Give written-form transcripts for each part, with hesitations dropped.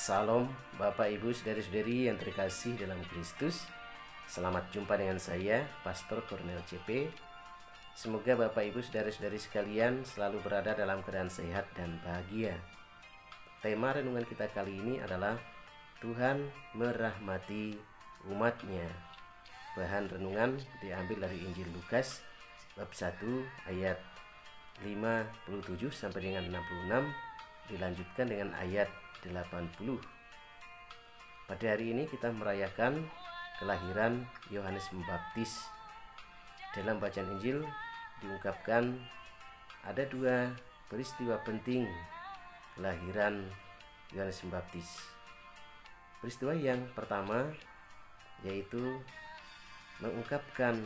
Salam Bapak Ibu Saudari-saudari yang terkasih dalam Kristus. Selamat jumpa dengan saya, Pastor Cornel CP. Semoga Bapak Ibu Saudari-saudari sekalian selalu berada dalam keadaan sehat dan bahagia. Tema renungan kita kali ini adalah Tuhan merahmati umatnya. Bahan renungan diambil dari Injil Lukas bab 1 ayat 57 sampai dengan 66, dilanjutkan dengan ayat 80. Pada hari ini kita merayakan kelahiran Yohanes Pembaptis. Dalam bacaan Injil diungkapkan ada dua peristiwa penting kelahiran Yohanes Pembaptis. Peristiwa yang pertama yaitu mengungkapkan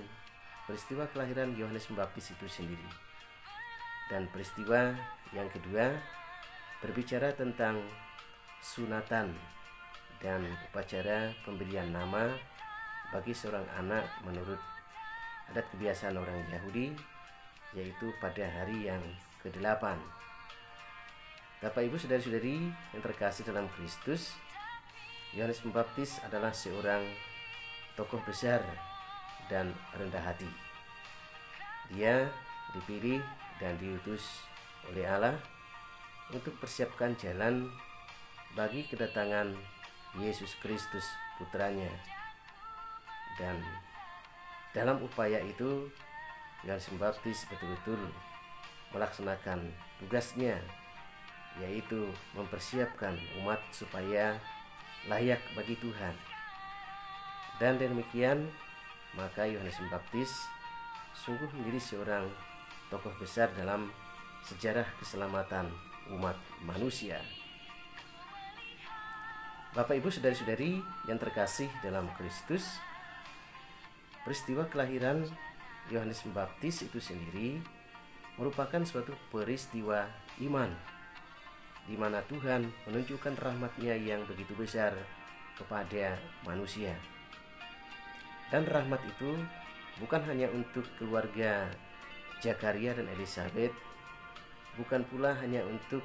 peristiwa kelahiran Yohanes Pembaptis itu sendiri. Dan peristiwa yang kedua berbicara tentang sunatan dan upacara pemberian nama bagi seorang anak menurut adat kebiasaan orang Yahudi, yaitu pada hari yang ke-8. Bapak Ibu Saudari-saudari yang terkasih dalam Kristus, Yohanes Pembaptis adalah seorang tokoh besar dan rendah hati. Dia dipilih dan diutus oleh Allah untuk persiapkan jalan bagi kedatangan Yesus Kristus putranya. Dan dalam upaya itu Yohanes Pembaptis betul-betul melaksanakan tugasnya, yaitu mempersiapkan umat supaya layak bagi Tuhan. Dan demikian maka Yohanes Pembaptis sungguh menjadi seorang tokoh besar dalam sejarah keselamatan umat manusia. Bapak Ibu Saudari-saudari yang terkasih dalam Kristus, peristiwa kelahiran Yohanes Pembaptis itu sendiri merupakan suatu peristiwa iman, di mana Tuhan menunjukkan rahmat-Nya yang begitu besar kepada manusia. Dan rahmat itu bukan hanya untuk keluarga Zakaria dan Elizabeth, bukan pula hanya untuk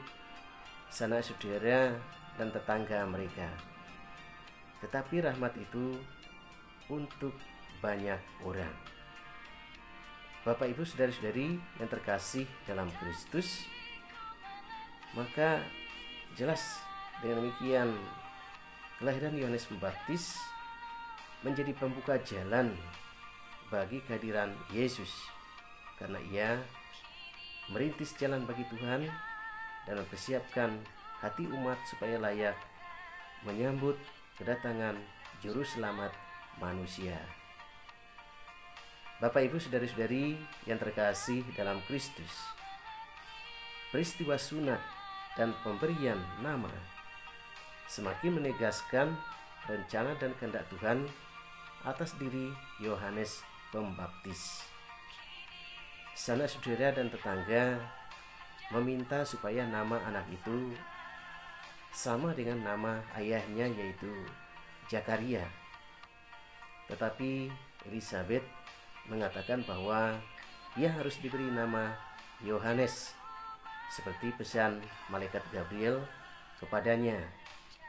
sanak saudara dan tetangga mereka, tetapi rahmat itu untuk banyak orang. Bapak Ibu Saudari-saudari yang terkasih dalam Kristus, maka jelas dengan demikian kelahiran Yohanes Pembaptis menjadi pembuka jalan bagi kehadiran Yesus, karena ia merintis jalan bagi Tuhan dan mempersiapkan hati umat supaya layak menyambut kedatangan Juru Selamat manusia. Bapak Ibu Saudari-saudari yang terkasih dalam Kristus, peristiwa sunat dan pemberian nama semakin menegaskan rencana dan kehendak Tuhan atas diri Yohanes Pembaptis. Sanak saudara dan tetangga meminta supaya nama anak itu sama dengan nama ayahnya, yaitu Zakaria. Tetapi Elizabeth mengatakan bahwa ia harus diberi nama Yohanes, seperti pesan malaikat Gabriel kepadanya,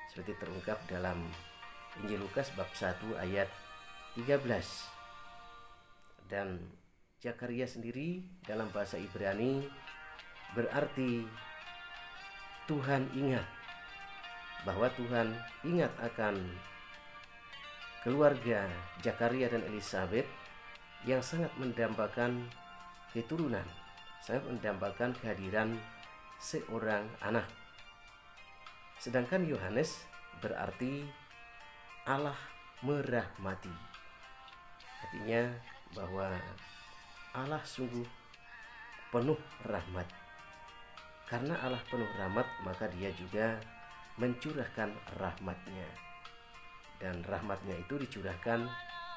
seperti terungkap dalam Injil Lukas bab 1 ayat 13. Dan Zakaria sendiri dalam bahasa Ibrani berarti Tuhan ingat, bahwa Tuhan ingat akan keluarga Zakaria dan Elizabeth yang sangat mendambakan keturunan, sangat mendambakan kehadiran seorang anak. Sedangkan Yohanes berarti Allah merahmati. Artinya bahwa Allah sungguh penuh rahmat. Karena Allah penuh rahmat, maka Dia juga mencurahkan rahmat-Nya, dan rahmat-Nya itu dicurahkan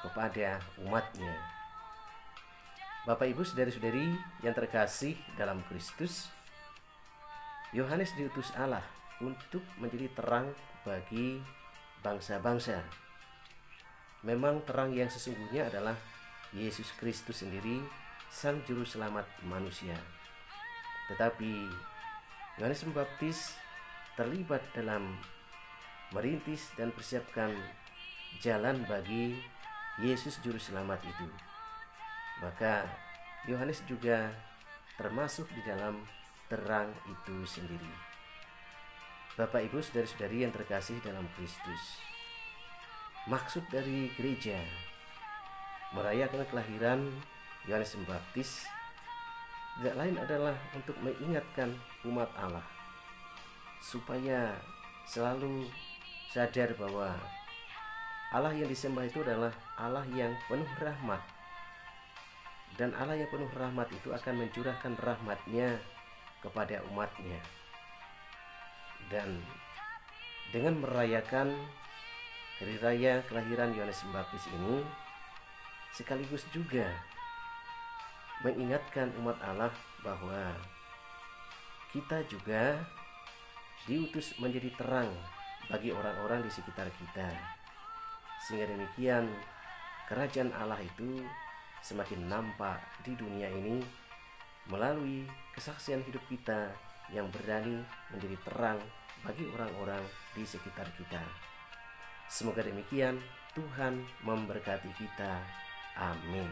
kepada umat-Nya. Bapak Ibu Saudari-saudari yang terkasih dalam Kristus, Yohanes diutus Allah untuk menjadi terang bagi bangsa-bangsa. Memang terang yang sesungguhnya adalah Yesus Kristus sendiri, Sang Juru Selamat manusia. Tetapi Yohanes Pembaptis terlibat dalam merintis dan persiapkan jalan bagi Yesus Juru Selamat itu. Maka Yohanes juga termasuk di dalam terang itu sendiri. Bapak, Ibu, saudara-saudari yang terkasih dalam Kristus, maksud dari gereja merayakan kelahiran Yohanes Pembaptis tidak lain adalah untuk mengingatkan umat Allah supaya selalu sadar bahwa Allah yang disembah itu adalah Allah yang penuh rahmat, dan Allah yang penuh rahmat itu akan mencurahkan rahmatnya kepada umatnya. Dan dengan merayakan hari raya kelahiran Yohanes Pembaptis ini sekaligus juga mengingatkan umat Allah bahwa kita juga diutus menjadi terang bagi orang-orang di sekitar kita, sehingga demikian kerajaan Allah itu semakin nampak di dunia ini melalui kesaksian hidup kita yang berani menjadi terang bagi orang-orang di sekitar kita. Semoga demikian. Tuhan memberkati kita. Amin.